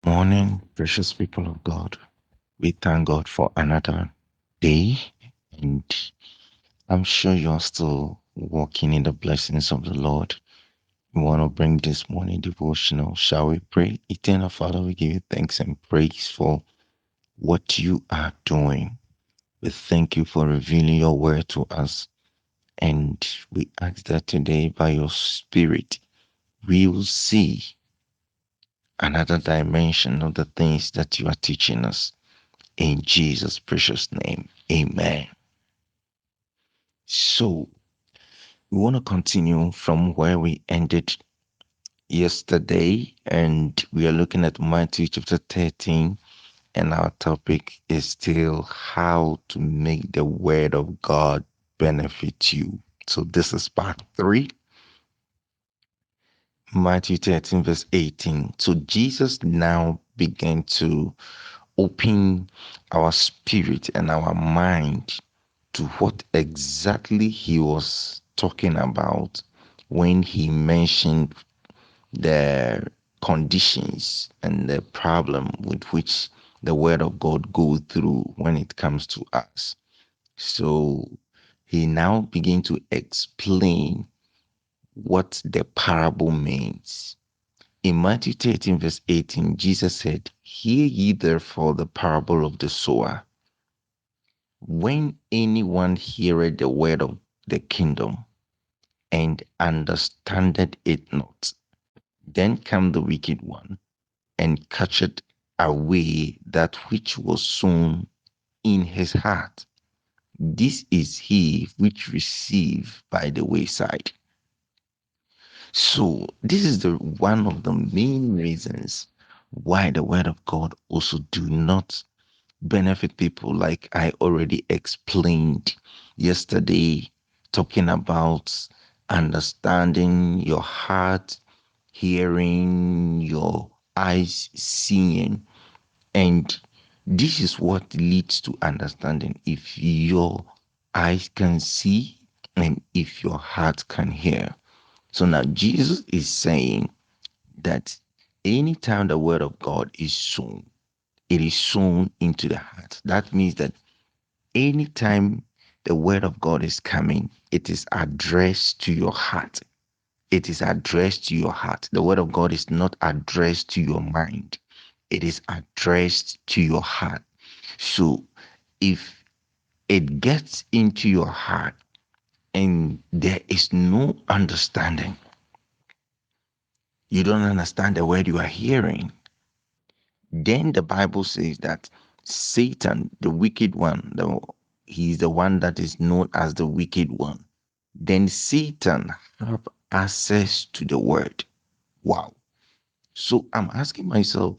Morning, precious people of God. We thank God for another day, and I'm sure you're still walking in the blessings of the Lord. We want to bring this morning devotional. Shall we pray? Eternal Father, we give you thanks and praise for what you are doing. We thank you for revealing your word to us, and we ask that today, by your Spirit, we will see another dimension of the things that you are teaching us. In Jesus' precious name, amen. So, we want to continue from where we ended yesterday, and we are looking at Matthew chapter 13, and our topic is still how to make the word of God benefit you. So, this is part 3, Matthew 13, verse 18. So, Jesus now began to open our spirit and our mind to what exactly he was talking about when he mentioned the conditions and the problem with which the word of God goes through when it comes to us. So he now begins to explain what the parable means. In Matthew 13, verse 18, Jesus said, "Hear ye therefore the parable of the sower. When anyone heareth the word of the kingdom, and understandeth it not, then come the wicked one, and catcheth away that which was sown in his heart. This is he which received by the wayside." So this is the one of the main reasons why the word of God also do not benefit people, like I already explained yesterday, talking about understanding your heart, hearing, your eyes seeing. And this is what leads to understanding. If your eyes can see and if your heart can hear. So now Jesus is saying that anytime the word of God is sown, it is sown into the heart. That means that anytime the word of God is coming, it is addressed to your heart. It is addressed to your heart. The word of God is not addressed to your mind. It is addressed to your heart. So if it gets into your heart and there is no understanding, you don't understand the word you are hearing, then the Bible says that Satan, the wicked one, he's the one that is known as the wicked one. Then Satan have access to the word. Wow. So I'm asking myself,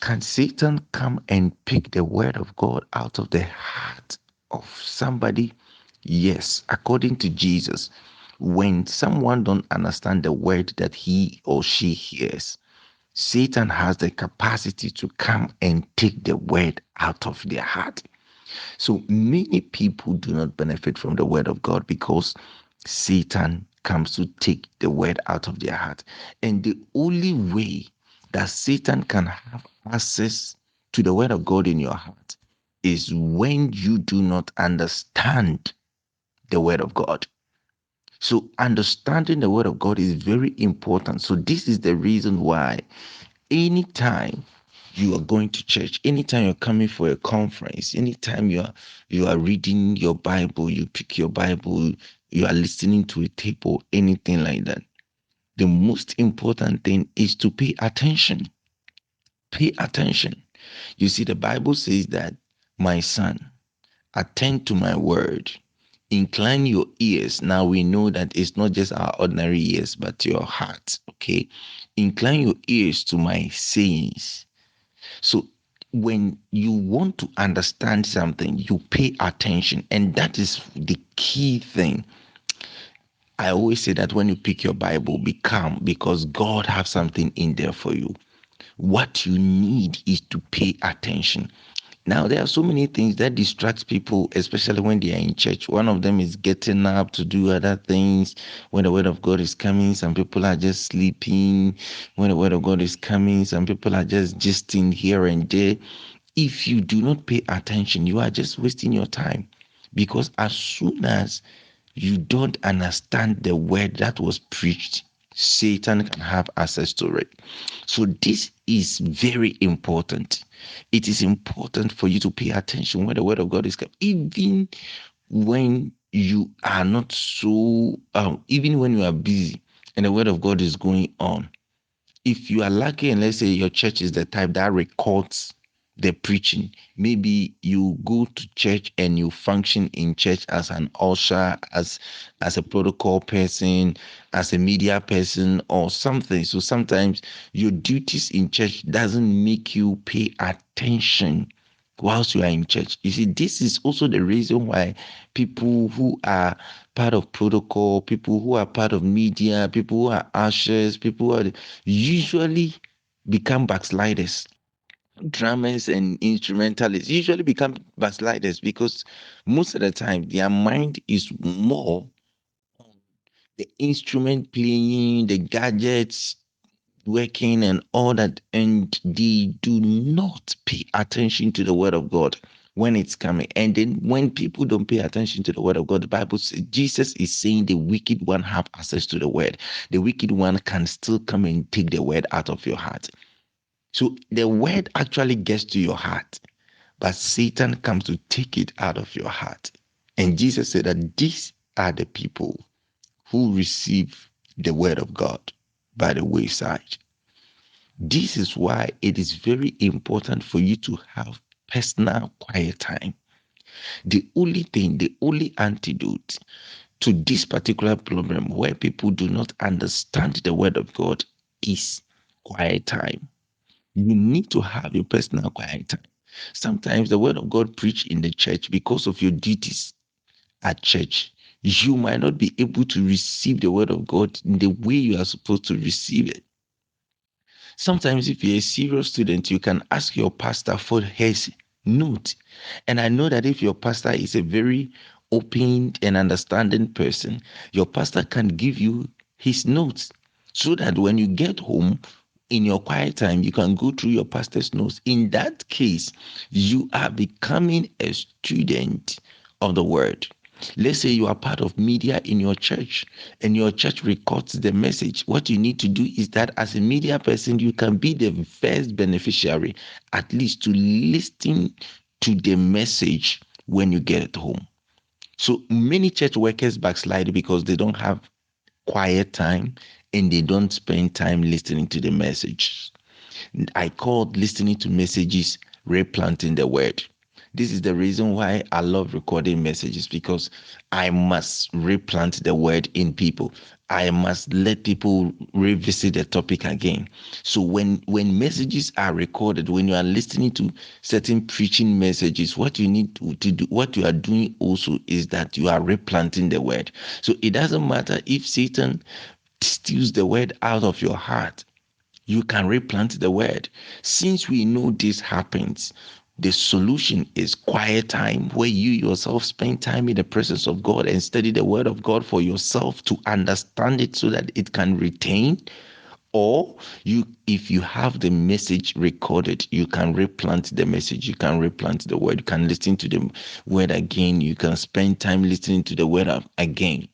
can Satan come and pick the word of God out of the heart of somebody? Yes, according to Jesus, when someone don't understand the word that he or she hears, Satan has the capacity to come and take the word out of their heart. So many people do not benefit from the word of God because Satan comes to take the word out of their heart. And the only way that Satan can have access to the word of God in your heart is when you do not understand the word of God. So understanding the word of God is very important. So this is the reason why anytime you are going to church, anytime you're coming for a conference, anytime you are reading your Bible, you pick your Bible, you are listening to a tape or anything like that, the most important thing is to pay attention. Pay attention. You see, the Bible says that, my son, attend to my word. Incline your ears. Now we know that it's not just our ordinary ears, but your heart. Okay. Incline your ears to my sayings. So when you want to understand something, you pay attention. And that is the key thing. I always say that when you pick your Bible, be calm because God has something in there for you. What you need is to pay attention. Now, there are so many things that distract people, especially when they are in church. One of them is getting up to do other things. When the word of God is coming, some people are just sleeping. When the word of God is coming, some people are just gisting here and there. If you do not pay attention, you are just wasting your time. Because as soon as you don't understand the word that was preached, Satan can have access to it. So this is very important. It is important for you to pay attention when the word of God is coming, even when you are not so, even when you are busy and the word of God is going on. If you are lucky and let's say your church is the type that records the preaching, maybe you go to church and you function in church as an usher, as a protocol person, as a media person or something. So sometimes your duties in church doesn't make you pay attention whilst you are in church. You see, this is also the reason why people who are part of protocol, people who are part of media, people who are ushers, people who are usually become backsliders. Drummers and instrumentalists usually become backsliders because most of the time their mind is more on the instrument playing, the gadgets, working and all that, and they do not pay attention to the word of God when it's coming. And then when people don't pay attention to the word of God, the Bible says Jesus is saying the wicked one have access to the word. The wicked one can still come and take the word out of your heart. So the word actually gets to your heart, but Satan comes to take it out of your heart. And Jesus said that these are the people who receive the word of God by the wayside. This is why it is very important for you to have personal quiet time. The only thing, the only antidote to this particular problem where people do not understand the word of God is quiet time. You need to have your personal quiet time. Sometimes the word of God preached in the church because of your duties at church. You might not be able to receive the word of God in the way you are supposed to receive it. Sometimes, if you're a serious student, you can ask your pastor for his note. And I know that if your pastor is a very open and understanding person, your pastor can give you his notes so that when you get home in your quiet time, you can go through your pastor's notes. In that case, you are becoming a student of the word. Let's say you are part of media in your church and your church records the message. What you need to do is that as a media person, you can be the first beneficiary, at least to listen to the message when you get it home. So many church workers backslide because they don't have quiet time and they don't spend time listening to the message. I called listening to messages replanting the word. This is the reason why I love recording messages because I must replant the word in people. I must let people revisit the topic again. So when messages are recorded, when you are listening to certain preaching messages, what you need to do, what you are doing also is that you are replanting the word. So it doesn't matter if Satan steals the word out of your heart, you can replant the word. Since we know this happens, the solution is quiet time where you yourself spend time in the presence of God and study the word of God for yourself to understand it so that it can retain. Or you, if you have the message recorded, you can replant the message, you can replant the word, you can listen to the word again, you can spend time listening to the word again.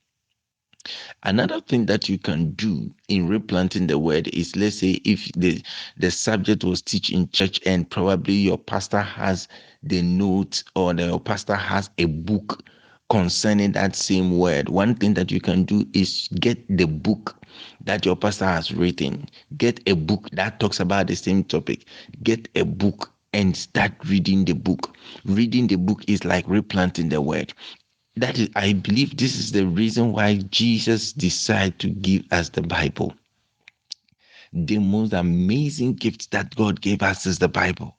Another thing that you can do in replanting the word is, let's say if the subject was teach in church and probably your pastor has the notes or your pastor has a book concerning that same word. One thing that you can do is get the book that your pastor has written. Get a book that talks about the same topic. Get a book and start reading the book. Reading the book is like replanting the word. That is, I believe this is the reason why Jesus decided to give us the Bible. The most amazing gift that God gave us is the Bible.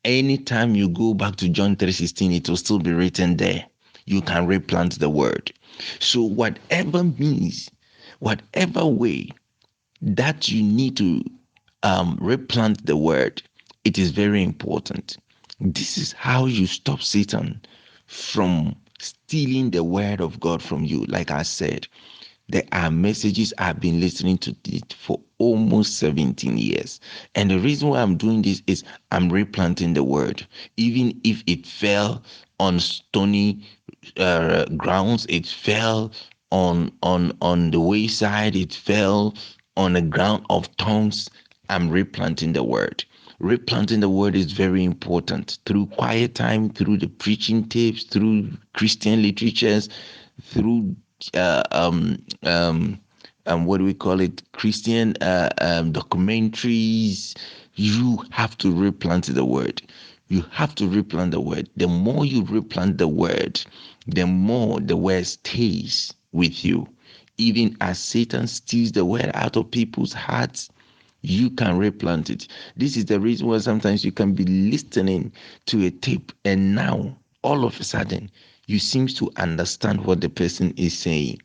Anytime you go back to John 3:16, it will still be written there. You can replant the word. So whatever means, whatever way that you need to replant the word, it is very important. This is how you stop Satan from stealing the word of God from you. Like I said, there are messages I've been listening to it for almost 17 years. And the reason why I'm doing this is I'm replanting the word. Even if it fell on stony grounds, it fell on the wayside, it fell on the ground of thorns. I'm replanting the word. Replanting the word is very important through quiet time, through the preaching tapes, through Christian literatures, through uh, um, um, what do we call it? Christian documentaries. You have to replant the word. You have to replant the word. The more you replant the word, the more the word stays with you. Even as Satan steals the word out of people's hearts, you can replant it. This is the reason why sometimes you can be listening to a tape and now all of a sudden you seem to understand what the person is saying.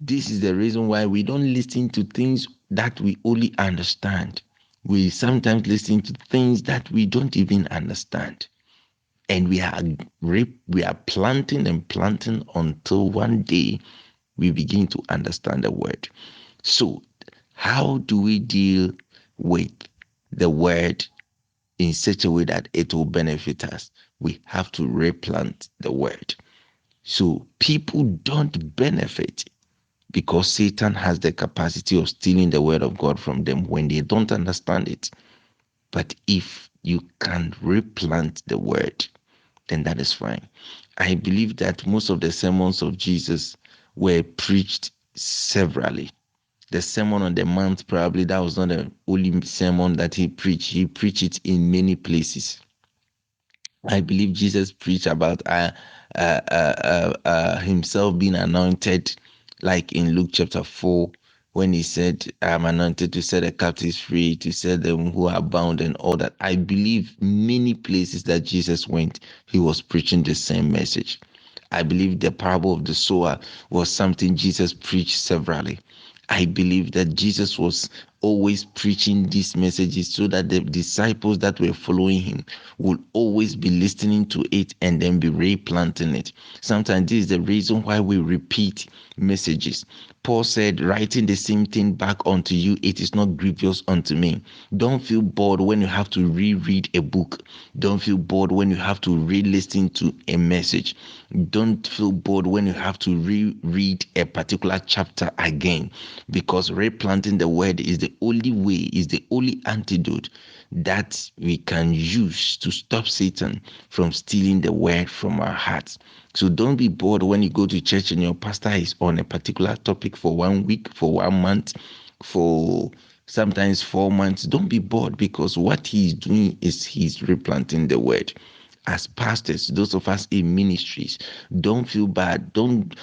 This is the reason why we don't listen to things that we only understand. We sometimes listen to things that we don't even understand. And we are planting and planting until one day we begin to understand the word. So, how do we deal with the word in such a way that it will benefit us? We have to replant the word. So people don't benefit because Satan has the capacity of stealing the word of God from them when they don't understand it. But if you can replant the word, then that is fine. I believe that most of the sermons of Jesus were preached severally. The Sermon on the Mount, probably that was not the only sermon that he preached. He preached it in many places. I believe Jesus preached about himself being anointed, like in Luke chapter 4, when he said, I'm anointed to set the captives free, to set them who are bound, and all that. I believe many places that Jesus went, he was preaching the same message. I believe the parable of the sower was something Jesus preached severally. I believe that Jesus was always preaching these messages so that the disciples that were following him would always be listening to it and then be replanting it. Sometimes this is the reason why we repeat messages. Paul said, writing the same thing back unto you, it is not grievous unto me. Don't feel bored when you have to reread a book. Don't feel bored when you have to re-listen to a message. Don't feel bored when you have to reread a particular chapter again, because replanting the word is the only way, is the only antidote that we can use to stop Satan from stealing the word from our hearts. So don't be bored when you go to church and your pastor is on a particular topic for 1 week, for 1 month, for sometimes 4 months. Don't be bored, because what he's doing is he's replanting the word. As pastors, those of us in ministries, don't feel bad. Don't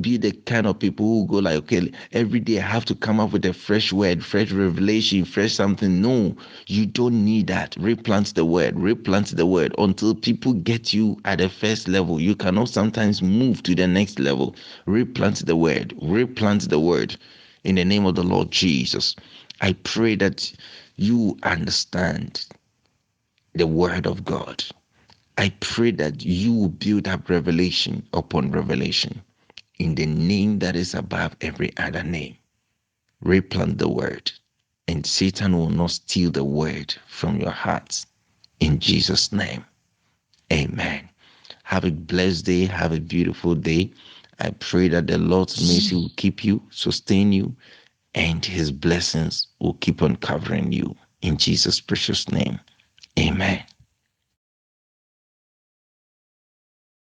be the kind of people who go like, okay, every day I have to come up with a fresh word, fresh revelation, fresh something. No, you don't need that. Replant the word, replant the word until people get you at the first level. You cannot sometimes move to the next level. Replant the word, replant the word in the name of the Lord Jesus. I pray that you understand the word of God. I pray that you will build up revelation upon revelation in the name that is above every other name. Replant the word, and Satan will not steal the word from your hearts. In Jesus' name, amen. Have a blessed day. Have a beautiful day. I pray that the Lord's mercy will keep you, sustain you, and his blessings will keep on covering you. In Jesus' precious name, amen.